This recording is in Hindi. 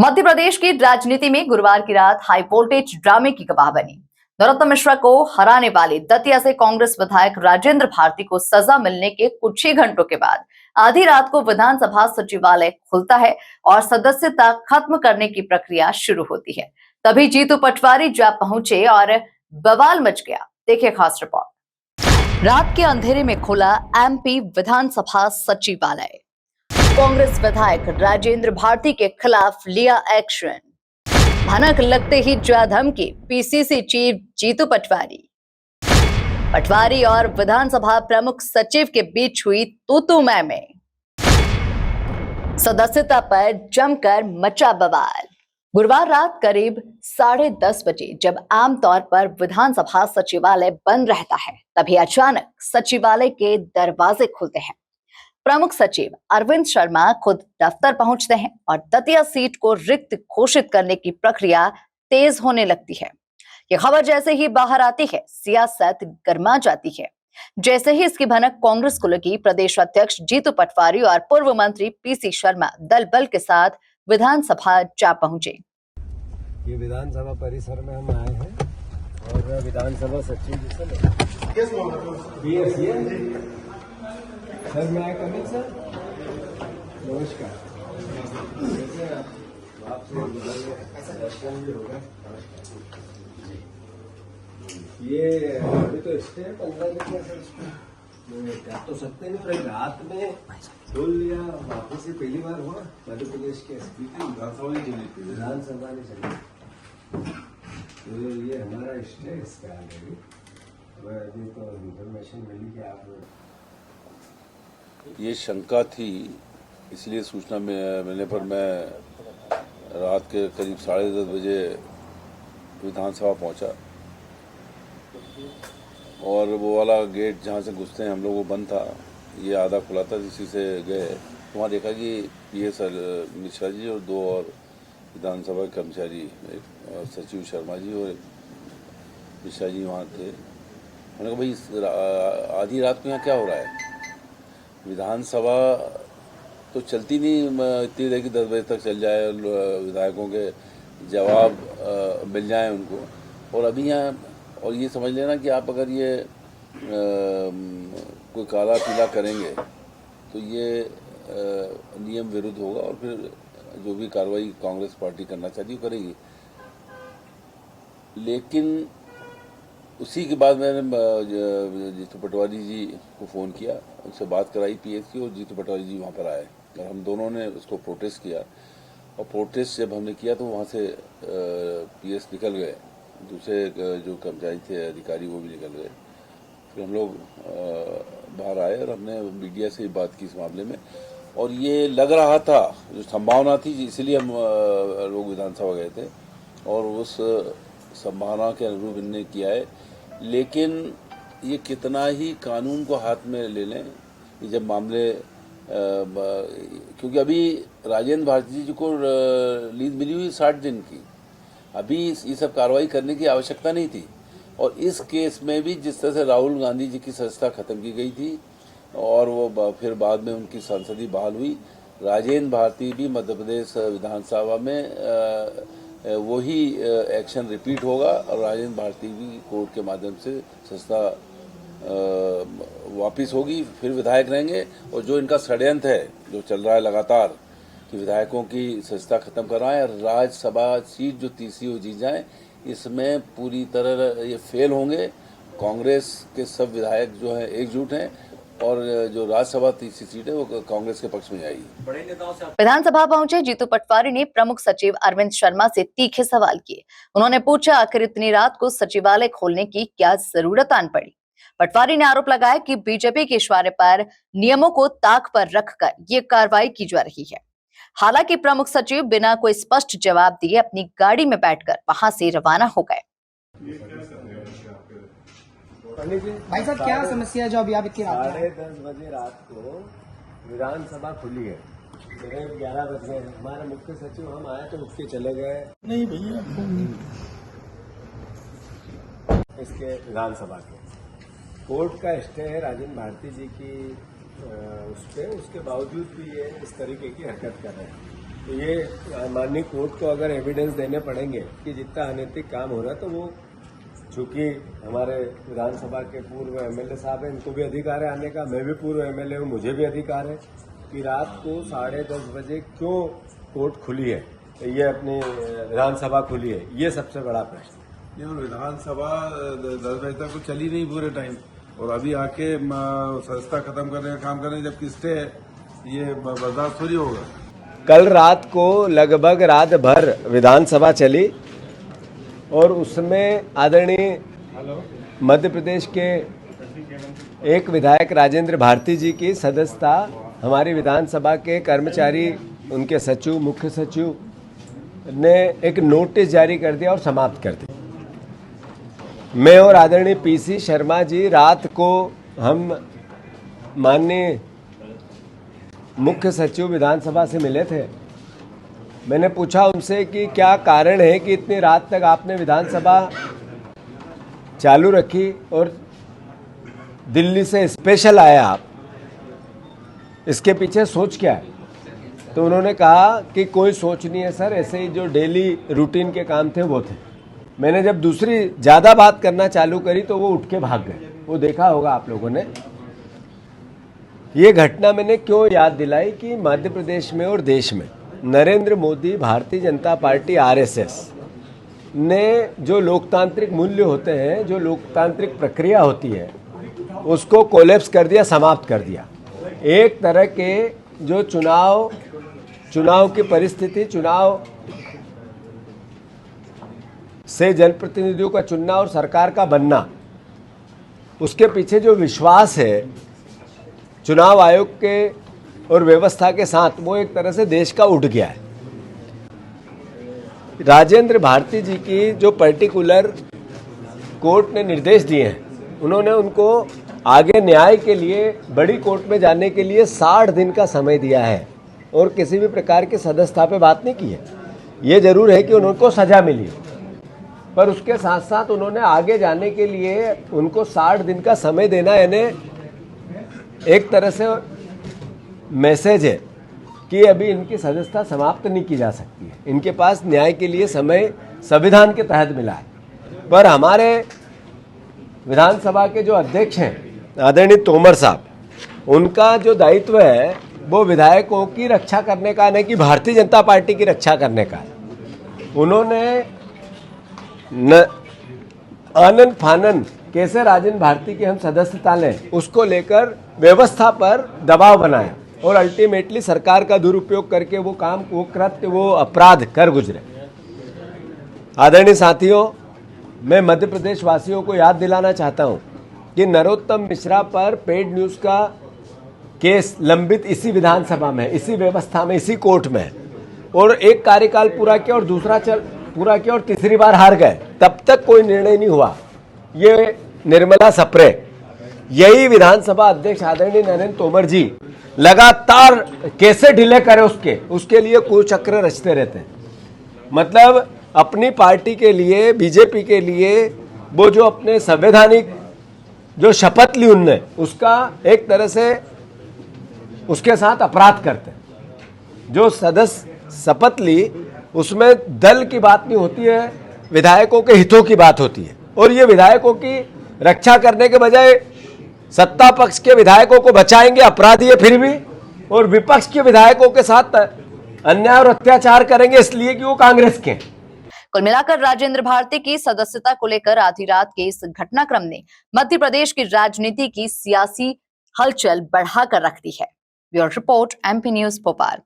मध्य प्रदेश की राजनीति में गुरुवार की रात हाई वोल्टेज ड्रामे की गवाह बनी। नरोत्तम मिश्रा को हराने वाले दतिया से कांग्रेस विधायक राजेंद्र भारती को सजा मिलने के कुछ ही घंटों के बाद आधी रात को विधानसभा सचिवालय खुलता है और सदस्यता खत्म करने की प्रक्रिया शुरू होती है। तभी जीतू पटवारी जा पहुंचे और बवाल मच गया। देखिए खास रिपोर्ट। रात के अंधेरे में खुला एमपी विधानसभा सचिवालय। कांग्रेस विधायक राजेंद्र भारती के खिलाफ लिया एक्शन। भनक लगते ही जा धमकी पीसीसी चीफ जीतू पटवारी और विधानसभा प्रमुख सचिव के बीच हुई तू मैं। सदस्यता पर जमकर मचा बवाल। गुरुवार रात करीब 10:30 बजे जब आमतौर पर विधानसभा सचिवालय बंद रहता है, तभी अचानक सचिवालय के दरवाजे खुलते हैं। प्रमुख सचिव अरविंद शर्मा खुद दफ्तर पहुंचते हैं और दतिया सीट को रिक्त घोषित करने की प्रक्रिया तेज होने लगती है। यह खबर जैसे ही बाहर आती है, सियासत गर्मा जाती है। जैसे ही इसकी भनक कांग्रेस को लगी, प्रदेश अध्यक्ष जीतू पटवारी और पूर्व मंत्री पीसी शर्मा दल बल के साथ विधानसभा जा पहुंचे। ये विधानसभा परिसर में हम आए हैं और विधानसभा सचिव जी से सर मैं आए कमिंग सर, नमस्कार। आपसे दर्शन भी होगा। ये अभी तो स्टे 15 दिन में सर क्या तो सकते नहीं, और रात में खोल लिया। वापस से पहली बार हुआ मध्य प्रदेश के विधानसभा ने चली, तो ये हमारा स्टे इसका आगे अभी तो इन्फॉर्मेशन मिली कि आप ये शंका थी, इसलिए सूचना मिलने पर मैं रात के करीब 10:30 बजे विधानसभा पहुंचा और वो वाला गेट जहां से घुसते हैं हम लोग वो बंद था, ये आधा खुला था। इसी से गए तो वहाँ देखा कि ये सर मिश्रा जी और 2 और विधानसभा के कर्मचारी, सचिव शर्मा जी और मिश्रा जी वहाँ थे। मैंने कहा भाई आधी रात को यहाँ क्या हो रहा है? विधानसभा तो चलती नहीं इतनी देर की 10 बजे तक चल जाए, विधायकों के जवाब मिल जाए उनको। और अभी यहाँ और ये समझ लेना कि आप अगर ये कोई काला पीला करेंगे तो ये नियम विरुद्ध होगा और फिर जो भी कार्रवाई कांग्रेस पार्टी करना चाहती है करेगी। लेकिन उसी के बाद मैंने जीतू पटवारी जी को फ़ोन किया, उनसे बात कराई पीएस की, और जीतू पटवारी जी वहाँ पर आए और हम दोनों ने उसको प्रोटेस्ट किया। और प्रोटेस्ट जब हमने किया तो वहाँ से पीएस निकल गए, दूसरे जो कर्मचारी थे अधिकारी वो भी निकल गए। फिर हम लोग बाहर आए और हमने मीडिया से बात की इस मामले में, और ये लग रहा था, जो संभावना थी, इसलिए हम लोग विधानसभा गए थे और उस संभावना के अनुरूप इन्होंने किया है। लेकिन ये कितना ही कानून को हाथ में ले लें, ये जब मामले क्योंकि अभी राजेंद्र भारती जी को लीड मिली हुई 60 दिन की, अभी ये सब कार्रवाई करने की आवश्यकता नहीं थी। और इस केस में भी जिस तरह से राहुल गांधी जी की सदस्यता खत्म की गई थी और वो फिर बाद में उनकी सांसदी बहाल हुई, राजेंद्र भारती भी मध्य प्रदेश विधानसभा में वही एक्शन रिपीट होगा और राजेंद्र भारती भी कोर्ट के माध्यम से सस्ता वापिस होगी, फिर विधायक रहेंगे। और जो इनका षड्यंत्र है जो चल रहा है लगातार कि विधायकों की सस्ता खत्म कराएं, राज्यसभा सीट जो तीसरी वो जीत जाए, इसमें पूरी तरह ये फेल होंगे। कांग्रेस के सब विधायक जो हैं एकजुट हैं और जो राज्यसभा तीसरी सीट है वो कांग्रेस के पक्ष में जाएगी। विधानसभा पहुंचे जीतू पटवारी ने प्रमुख सचिव अरविंद शर्मा से तीखे सवाल किए। उन्होंने पूछा आखिर इतनी रात को सचिवालय खोलने की क्या जरूरत आन पड़ी। पटवारी ने आरोप लगाया कि बीजेपी के इशारे पर नियमों को ताक पर रखकर ये कार्रवाई की जा रही है। हालांकि प्रमुख सचिव बिना कोई स्पष्ट जवाब दिए अपनी गाड़ी में बैठकर वहां से रवाना हो गए। भाई साहब क्या समस्या है जो अभी आप इतनी रात 10:30 बजे रात को विधानसभा खुली है, 11 बज गए, हमारे मुख्य सचिव हम आए तो उठ के चले गए। नहीं भैया इसके विधानसभा के कोर्ट का स्टे है राजेंद्र भारती जी की उस पे, उसके बावजूद भी ये इस तरीके की हरकत कर रहे हैं। तो ये माननीय कोर्ट को अगर एविडेंस देने पड़ेंगे कि जितना अनैतिक काम हो रहा है, तो वो चूंकि हमारे विधानसभा के पूर्व एमएलए साहब हैं, इनको भी अधिकार है आने का, मैं भी पूर्व एमएलए हूँ, मुझे भी अधिकार है कि रात को 10:30 बजे क्यों कोर्ट खुली है, ये अपनी विधानसभा खुली है, ये सबसे बड़ा प्रश्न। नहीं, और विधानसभा 10 बजे तक तो चली नहीं पूरे टाइम, और अभी आके संस्था खत्म करने का काम करने जबकि स्टे है, ये बर्दाश्त थोड़ी होगा। कल रात को लगभग रात भर विधानसभा चली और उसमें आदरणीय मध्य प्रदेश के एक विधायक राजेंद्र भारती जी की सदस्यता हमारी विधानसभा के कर्मचारी, उनके सचिव, मुख्य सचिव ने एक नोटिस जारी कर दिया और समाप्त कर दिया। मैं और आदरणीय पीसी शर्मा जी रात को हम माननीय मुख्य सचिव विधानसभा से मिले थे। मैंने पूछा उनसे कि क्या कारण है कि इतनी रात तक आपने विधानसभा चालू रखी और दिल्ली से स्पेशल आए आप, इसके पीछे सोच क्या है? तो उन्होंने कहा कि कोई सोच नहीं है सर, ऐसे ही जो डेली रूटीन के काम थे वो थे। मैंने जब दूसरी ज़्यादा बात करना चालू करी तो वो उठ के भाग गए। वो देखा होगा आप लोगों ने। ये घटना मैंने क्यों याद दिलाई कि मध्य प्रदेश में और देश में नरेंद्र मोदी, भारतीय जनता पार्टी, आरएसएस ने जो लोकतांत्रिक मूल्य होते हैं, जो लोकतांत्रिक प्रक्रिया होती है, उसको कोलैप्स कर दिया, समाप्त कर दिया। एक तरह के जो चुनाव की परिस्थिति, चुनाव से जनप्रतिनिधियों का चुनना और सरकार का बनना, उसके पीछे जो विश्वास है चुनाव आयोग के और व्यवस्था के साथ, वो एक तरह से देश का उठ गया है। राजेंद्र भारती जी की जो पर्टिकुलर कोर्ट ने निर्देश दिए हैं, उन्होंने उनको आगे न्याय के लिए बड़ी कोर्ट में जाने के लिए 60 दिन का समय दिया है और किसी भी प्रकार की सदस्यता पे बात नहीं की है। ये जरूर है कि उनको सजा मिली, पर उसके साथ साथ उन्होंने आगे जाने के लिए उनको 60 दिन का समय देना, यानी एक तरह से मैसेज है कि अभी इनकी सदस्यता समाप्त नहीं की जा सकती है। इनके पास न्याय के लिए समय संविधान के तहत मिला है। पर हमारे विधानसभा के जो अध्यक्ष हैं आदरणीय तोमर साहब, उनका जो दायित्व है वो विधायकों की रक्षा करने का, नहीं कि भारतीय जनता पार्टी की रक्षा करने का है। उन्होंने आनन फानन कैसे राजेंद्र भारती की हम सदस्यता लें, उसको लेकर व्यवस्था पर दबाव बनाया और अल्टीमेटली सरकार का दुरुपयोग करके वो काम, वो कृत्य, वो अपराध कर गुजरे। आदरणीय साथियों, मैं मध्य प्रदेश वासियों को याद दिलाना चाहता हूं कि नरोत्तम मिश्रा पर पेड न्यूज का केस लंबित इसी विधानसभा में, इसी व्यवस्था में, इसी कोर्ट में, और एक कार्यकाल पूरा किया और दूसरा पूरा किया और तीसरी बार हार गए, तब तक कोई निर्णय नहीं हुआ। ये निर्मला सप्रे, यही विधानसभा अध्यक्ष आदरणीय नरेंद्र तोमर जी लगातार कैसे डिले करे उसके लिए कुचक्र रचते रहते हैं। मतलब अपनी पार्टी के लिए, बीजेपी के लिए, वो जो अपने संवैधानिक जो शपथ ली उनने, उसका एक तरह से उसके साथ अपराध करते हैं। जो सदस्य शपथ ली उसमें दल की बात नहीं होती है, विधायकों के हितों की बात होती है। और ये विधायकों की रक्षा करने के बजाय सत्ता पक्ष के विधायकों को बचाएंगे, अपराधी है फिर भी, और विपक्ष के विधायकों के साथ अन्याय और अत्याचार करेंगे इसलिए कि वो कांग्रेस के। कुल मिलाकर राजेंद्र भारती की सदस्यता को लेकर आधी रात के इस घटनाक्रम ने मध्य प्रदेश की राजनीति की सियासी हलचल बढ़ाकर रख दी है। Bureau report, MP news Bhopal.